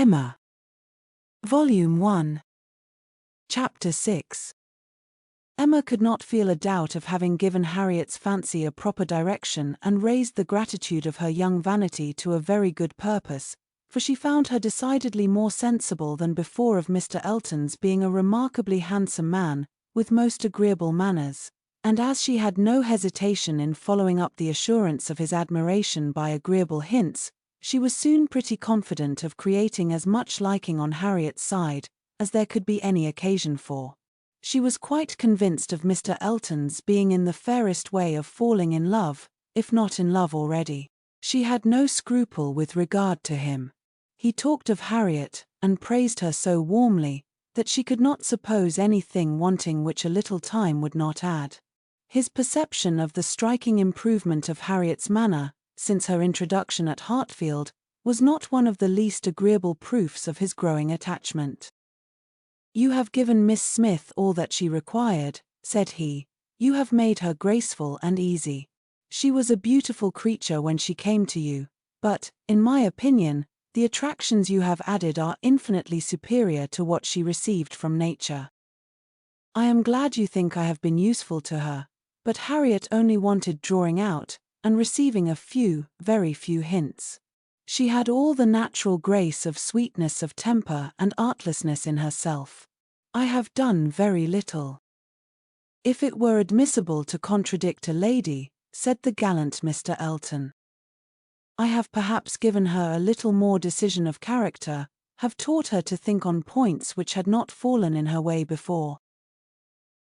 Emma. Volume 1. Chapter 6. Emma could not feel a doubt of having given Harriet's fancy a proper direction and raised the gratitude of her young vanity to a very good purpose, for she found her decidedly more sensible than before of Mr. Elton's being a remarkably handsome man, with most agreeable manners, and as she had no hesitation in following up the assurance of his admiration by agreeable hints, she was soon pretty confident of creating as much liking on Harriet's side as there could be any occasion for. She was quite convinced of Mr. Elton's being in the fairest way of falling in love, if not in love already. She had no scruple with regard to him. He talked of Harriet, and praised her so warmly, that she could not suppose anything wanting which a little time would not add. His perception of the striking improvement of Harriet's manner, since her introduction at Hartfield, was not one of the least agreeable proofs of his growing attachment. "You have given Miss Smith all that she required," said he. "You have made her graceful and easy. She was a beautiful creature when she came to you, but, in my opinion, the attractions you have added are infinitely superior to what she received from nature. I am glad you think I have been useful to her, but Harriet only wanted drawing out, and receiving a few, very few hints. She had all the natural grace of sweetness of temper and artlessness in herself. I have done very little." "If it were admissible to contradict a lady," said the gallant Mr. Elton, "I have perhaps given her a little more decision of character, have taught her to think on points which had not fallen in her way before."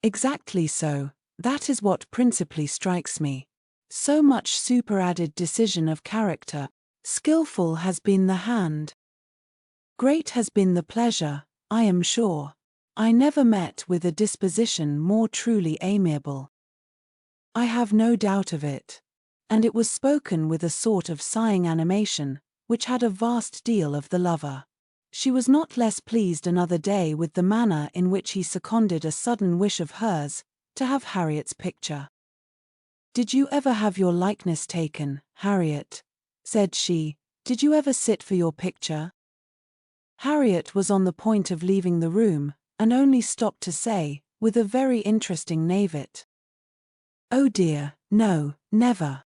"Exactly so, that is what principally strikes me. So much superadded decision of character. Skillful has been the hand. Great has been the pleasure, I am sure. I never met with a disposition more truly amiable." "I have no doubt of it." And it was spoken with a sort of sighing animation, which had a vast deal of the lover. She was not less pleased another day with the manner in which he seconded a sudden wish of hers, to have Harriet's picture. "Did you ever have your likeness taken, Harriet?" said she. "Did you ever sit for your picture?" Harriet was on the point of leaving the room, and only stopped to say, with a very interesting naivete, "Oh dear, no, never."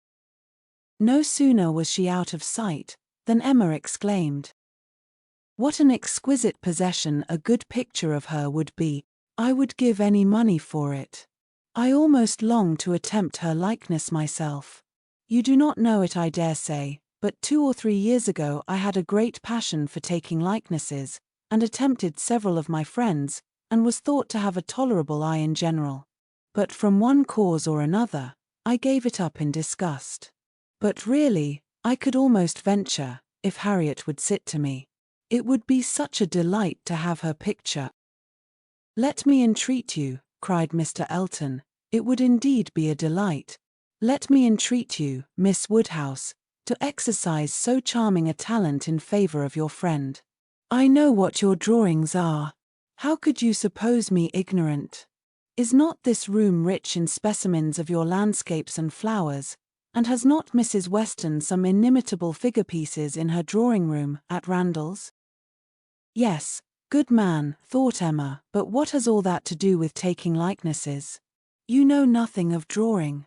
No sooner was she out of sight, than Emma exclaimed, "What an exquisite possession a good picture of her would be! I would give any money for it. I almost long to attempt her likeness myself. You do not know it, I dare say, but 2 or 3 years ago I had a great passion for taking likenesses, and attempted several of my friends, and was thought to have a tolerable eye in general. But from one cause or another, I gave it up in disgust. But really, I could almost venture, if Harriet would sit to me. It would be such a delight to have her picture." "Let me entreat you," cried Mr. Elton, "it would indeed be a delight. Let me entreat you, Miss Woodhouse, to exercise so charming a talent in favor of your friend. I know what your drawings are. How could you suppose me ignorant? Is not this room rich in specimens of your landscapes and flowers, and has not Mrs. Weston some inimitable figure pieces in her drawing-room at Randall's?" "Yes, good man," thought Emma, "but what has all that to do with taking likenesses? You know nothing of drawing.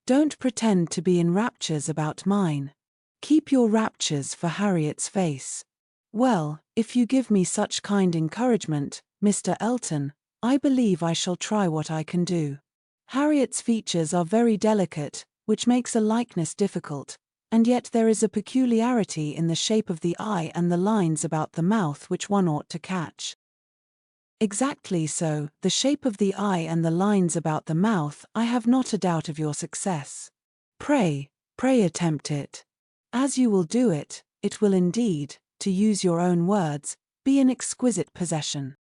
Don't pretend to be in raptures about mine. Keep your raptures for Harriet's face. Well, if you give me such kind encouragement, Mr. Elton, I believe I shall try what I can do. Harriet's features are very delicate, which makes a likeness difficult, and yet there is a peculiarity in the shape of the eye and the lines about the mouth which one ought to catch." "Exactly so, the shape of the eye and the lines about the mouth. I have not a doubt of your success. Pray, pray attempt it. As you will do it, it will indeed, to use your own words, be an exquisite possession.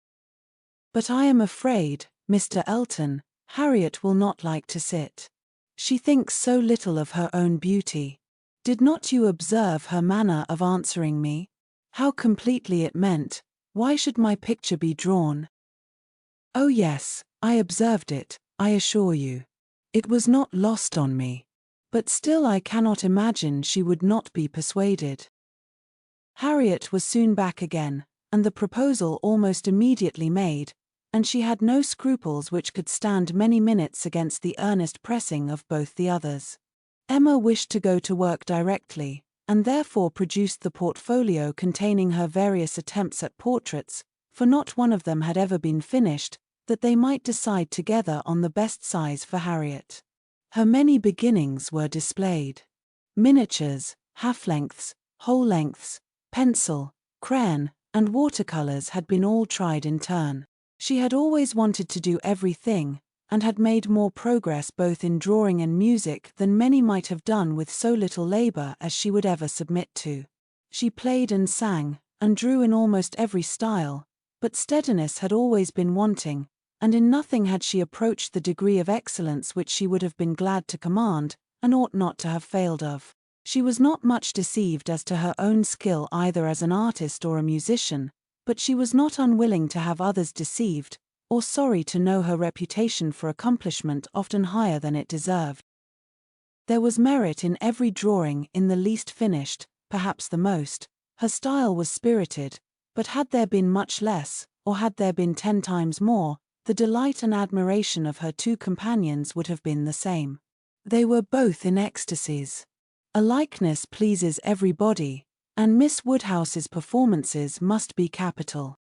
But I am afraid, Mr. Elton, Harriet will not like to sit. She thinks so little of her own beauty. Did not you observe her manner of answering me? How completely it meant, 'Why should my picture be drawn?' Oh yes, I observed it, I assure you. It was not lost on me. But still I cannot imagine she would not be persuaded." Harriet was soon back again, and the proposal almost immediately made, and she had no scruples which could stand many minutes against the earnest pressing of both the others. Emma wished to go to work directly, and therefore produced the portfolio containing her various attempts at portraits, for not one of them had ever been finished, that they might decide together on the best size for Harriet. Her many beginnings were displayed. Miniatures, half-lengths, whole-lengths, pencil, crayon, and watercolors had been all tried in turn. She had always wanted to do everything, and had made more progress both in drawing and music than many might have done with so little labor as she would ever submit to. She played and sang, and drew in almost every style, but steadiness had always been wanting, and in nothing had she approached the degree of excellence which she would have been glad to command, and ought not to have failed of. She was not much deceived as to her own skill either as an artist or a musician, but she was not unwilling to have others deceived, or sorry to know her reputation for accomplishment often higher than it deserved. There was merit in every drawing in the least finished, perhaps the most. Her style was spirited, but had there been much less, or had there been 10 times more, the delight and admiration of her two companions would have been the same. They were both in ecstasies. A likeness pleases everybody, and Miss Woodhouse's performances must be capital.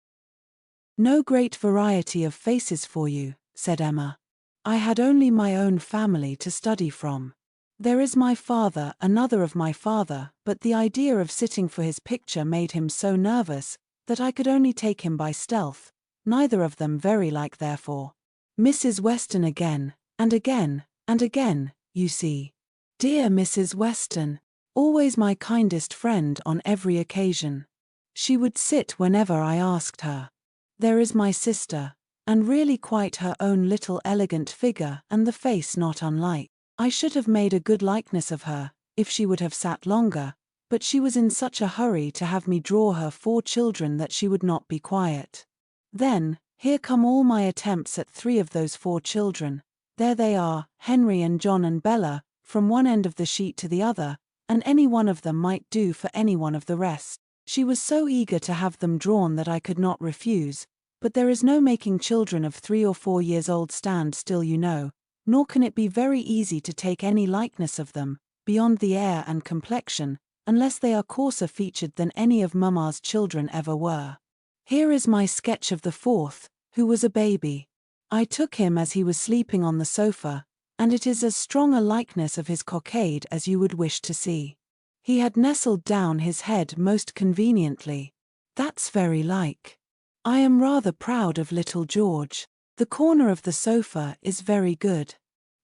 "No great variety of faces for you," said Emma. "I had only my own family to study from. There is my father, another of my father, but the idea of sitting for his picture made him so nervous that I could only take him by stealth, neither of them very like therefore. Mrs. Weston again, and again, and again, you see. Dear Mrs. Weston, always my kindest friend on every occasion. She would sit whenever I asked her. There is my sister, and really quite her own little elegant figure and the face not unlike. I should have made a good likeness of her, if she would have sat longer, but she was in such a hurry to have me draw her 4 children that she would not be quiet. Then, here come all my attempts at 3 of those 4 children. There they are, Henry and John and Bella, from one end of the sheet to the other, and any one of them might do for any one of the rest. She was so eager to have them drawn that I could not refuse, but there is no making children of 3 or 4 years old stand still, you know, nor can it be very easy to take any likeness of them, beyond the air and complexion, unless they are coarser featured than any of Mamma's children ever were. Here is my sketch of the 4th, who was a baby. I took him as he was sleeping on the sofa, and it is as strong a likeness of his cockade as you would wish to see. He had nestled down his head most conveniently. That's very like. I am rather proud of little George. The corner of the sofa is very good.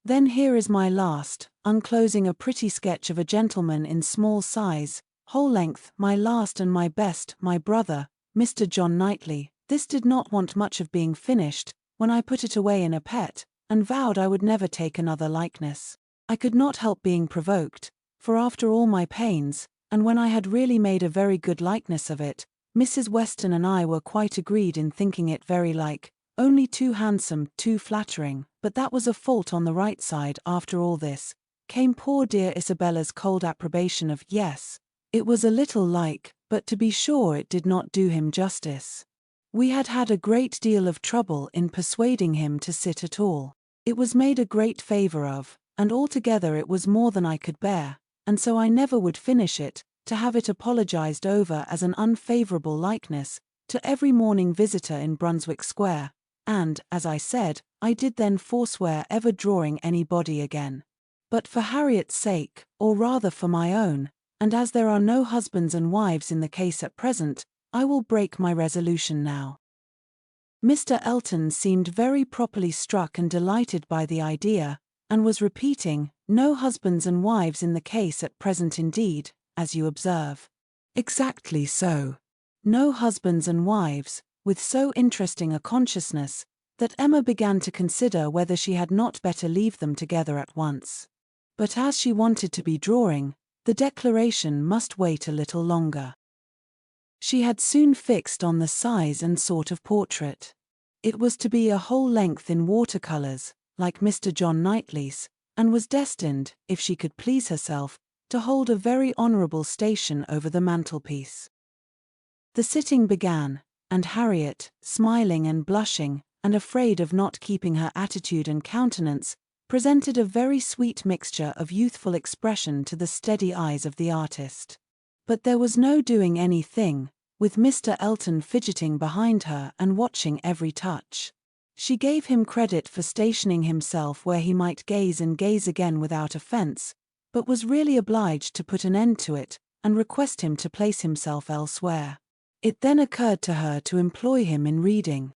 Then here is my last, unclosing a pretty sketch of a gentleman in small size, whole length, my last and my best, my brother, Mr. John Knightley. This did not want much of being finished, when I put it away in a pet, and vowed I would never take another likeness. I could not help being provoked, for after all my pains, and when I had really made a very good likeness of it, Mrs. Weston and I were quite agreed in thinking it very like, only too handsome, too flattering, but that was a fault on the right side. After all this, came poor dear Isabella's cold approbation of yes, it was a little like, but to be sure it did not do him justice. We had had a great deal of trouble in persuading him to sit at all. It was made a great favor of, and altogether it was more than I could bear, and so I never would finish it, to have it apologized over as an unfavorable likeness, to every morning visitor in Brunswick Square, and, as I said, I did then forswear ever drawing anybody again. But for Harriet's sake, or rather for my own, and as there are no husbands and wives in the case at present, I will break my resolution now. Mr. Elton seemed very properly struck and delighted by the idea, and was repeating, no husbands and wives in the case at present indeed, as you observe. Exactly so. No husbands and wives, with so interesting a consciousness, that Emma began to consider whether she had not better leave them together at once. But as she wanted to be drawing, the declaration must wait a little longer. She had soon fixed on the size and sort of portrait. It was to be a whole length in watercolors, like Mr. John Knightley's, and was destined, if she could please herself, to hold a very honorable station over the mantelpiece. The sitting began, and Harriet, smiling and blushing, and afraid of not keeping her attitude and countenance, presented a very sweet mixture of youthful expression to the steady eyes of the artist. But there was no doing anything, with Mr. Elton fidgeting behind her and watching every touch. She gave him credit for stationing himself where he might gaze and gaze again without offense, but was really obliged to put an end to it, and request him to place himself elsewhere. It then occurred to her to employ him in reading.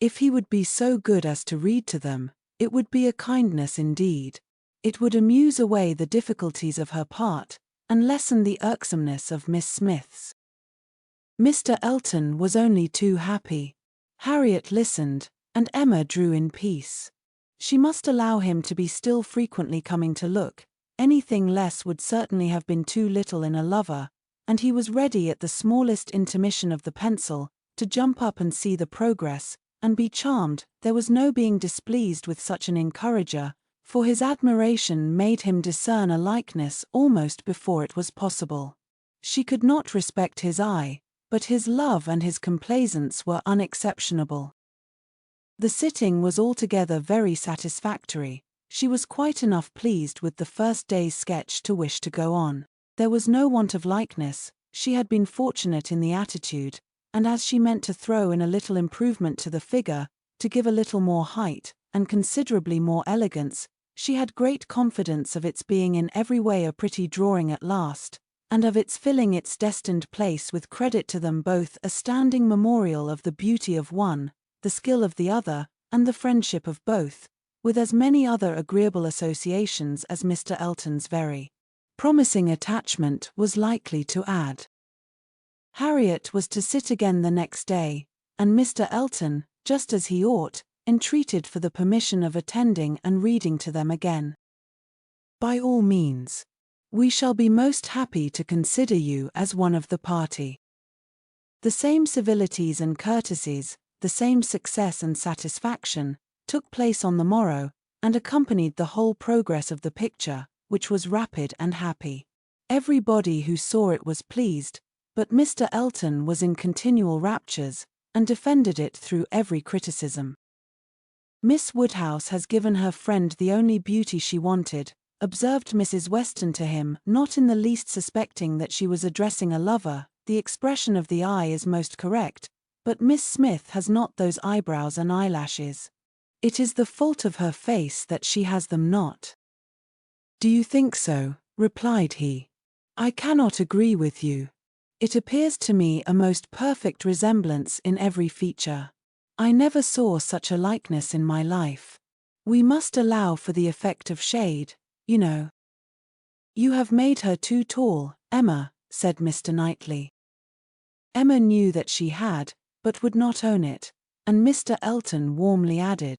If he would be so good as to read to them, it would be a kindness indeed. It would amuse away the difficulties of her part, and lessen the irksomeness of Miss Smith's. Mr. Elton was only too happy. Harriet listened, and Emma drew in peace. She must allow him to be still frequently coming to look, anything less would certainly have been too little in a lover, and he was ready at the smallest intermission of the pencil, to jump up and see the progress, and be charmed. There was no being displeased with such an encourager, for his admiration made him discern a likeness almost before it was possible. She could not respect his eye, but his love and his complaisance were unexceptionable. The sitting was altogether very satisfactory. She was quite enough pleased with the first day's sketch to wish to go on. There was no want of likeness, she had been fortunate in the attitude, and as she meant to throw in a little improvement to the figure, to give a little more height, and considerably more elegance, she had great confidence of its being in every way a pretty drawing at last, and of its filling its destined place with credit to them both, a standing memorial of the beauty of one, the skill of the other, and the friendship of both, with as many other agreeable associations as Mr. Elton's very promising attachment was likely to add. Harriet was to sit again the next day, and Mr. Elton, just as he ought, entreated for the permission of attending and reading to them again. "By all means. We shall be most happy to consider you as one of the party." The same civilities and courtesies, the same success and satisfaction, took place on the morrow, and accompanied the whole progress of the picture, which was rapid and happy. Everybody who saw it was pleased, but Mr. Elton was in continual raptures, and defended it through every criticism. "Miss Woodhouse has given her friend the only beauty she wanted," observed Mrs. Weston to him, not in the least suspecting that she was addressing a lover. "The expression of the eye is most correct, but Miss Smith has not those eyebrows and eyelashes. It is the fault of her face that she has them not." "Do you think so?" replied he. "I cannot agree with you. It appears to me a most perfect resemblance in every feature. I never saw such a likeness in my life. We must allow for the effect of shade, you know." "You have made her too tall, Emma," said Mr. Knightley. Emma knew that she had, but would not own it, and Mr. Elton warmly added,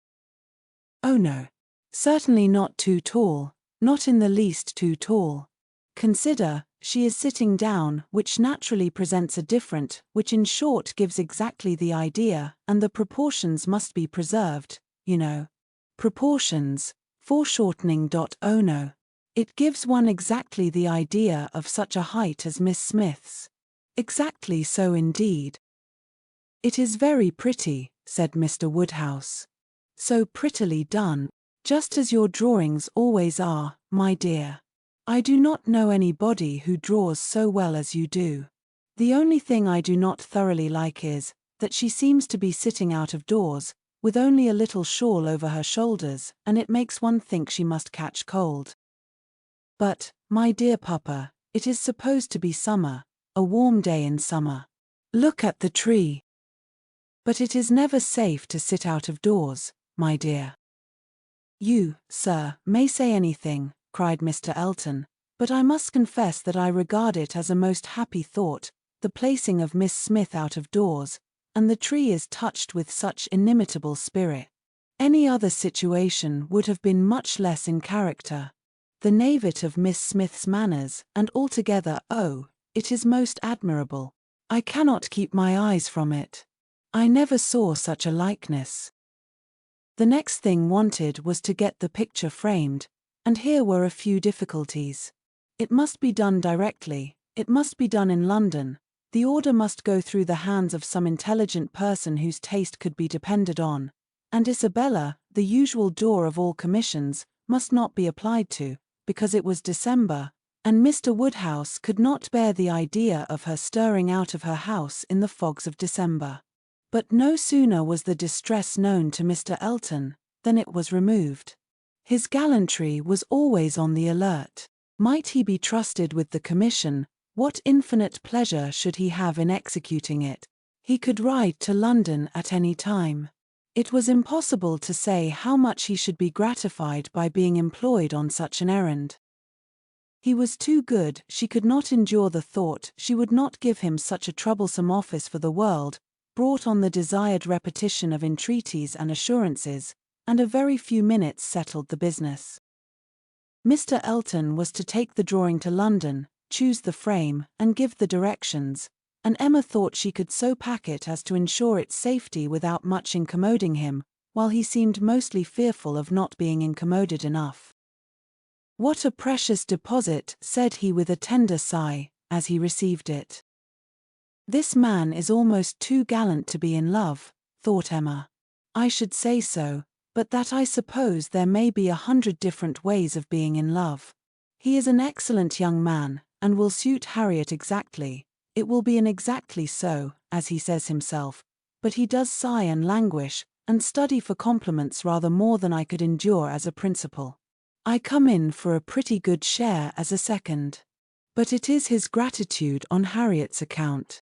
"Oh no, certainly not too tall, not in the least too tall. Consider, she is sitting down, which naturally presents a different, which in short gives exactly the idea, and the proportions must be preserved, you know. Proportions, foreshortening. Oh no. It gives one exactly the idea of such a height as Miss Smith's." "Exactly so indeed." "It is very pretty," said Mr. Woodhouse. "So prettily done, just as your drawings always are, my dear. I do not know anybody who draws so well as you do. The only thing I do not thoroughly like is, that she seems to be sitting out of doors, with only a little shawl over her shoulders, and it makes one think she must catch cold. But, my dear papa, it is supposed to be summer, a warm day in summer. Look at the tree." "But it is never safe to sit out of doors, my dear." "You, sir, may say anything," cried Mr. Elton, "but I must confess that I regard it as a most happy thought, the placing of Miss Smith out of doors, and the tree is touched with such inimitable spirit. Any other situation would have been much less in character. The naivete of Miss Smith's manners, and altogether, oh, it is most admirable. I cannot keep my eyes from it. I never saw such a likeness." The next thing wanted was to get the picture framed, and here were a few difficulties. It must be done directly, it must be done in London, The order must go through the hands of some intelligent person whose taste could be depended on, and Isabella, the usual door of all commissions, must not be applied to, because it was December, and Mr. Woodhouse could not bear the idea of her stirring out of her house in the fogs of December. But no sooner was the distress known to Mr. Elton than it was removed. His gallantry was always on the alert. Might he be trusted with the commission, what infinite pleasure should he have in executing it? He could ride to London at any time. It was impossible to say how much he should be gratified by being employed on such an errand. He was too good, she could not endure the thought she would not give him such a troublesome office for the world, brought on the desired repetition of entreaties and assurances, and a very few minutes settled the business. Mr. Elton was to take the drawing to London, choose the frame, and give the directions, and Emma thought she could so pack it as to ensure its safety without much incommoding him, while he seemed mostly fearful of not being incommoded enough. "What a precious deposit," said he with a tender sigh, as he received it. "This man is almost too gallant to be in love," thought Emma. "I should say so, but that I suppose there may be 100 different ways of being in love. He is an excellent young man, and will suit Harriet exactly. It will be an exactly so, as he says himself, but he does sigh and languish, and study for compliments rather more than I could endure as a principal. I come in for a pretty good share as a second. But it is his gratitude on Harriet's account.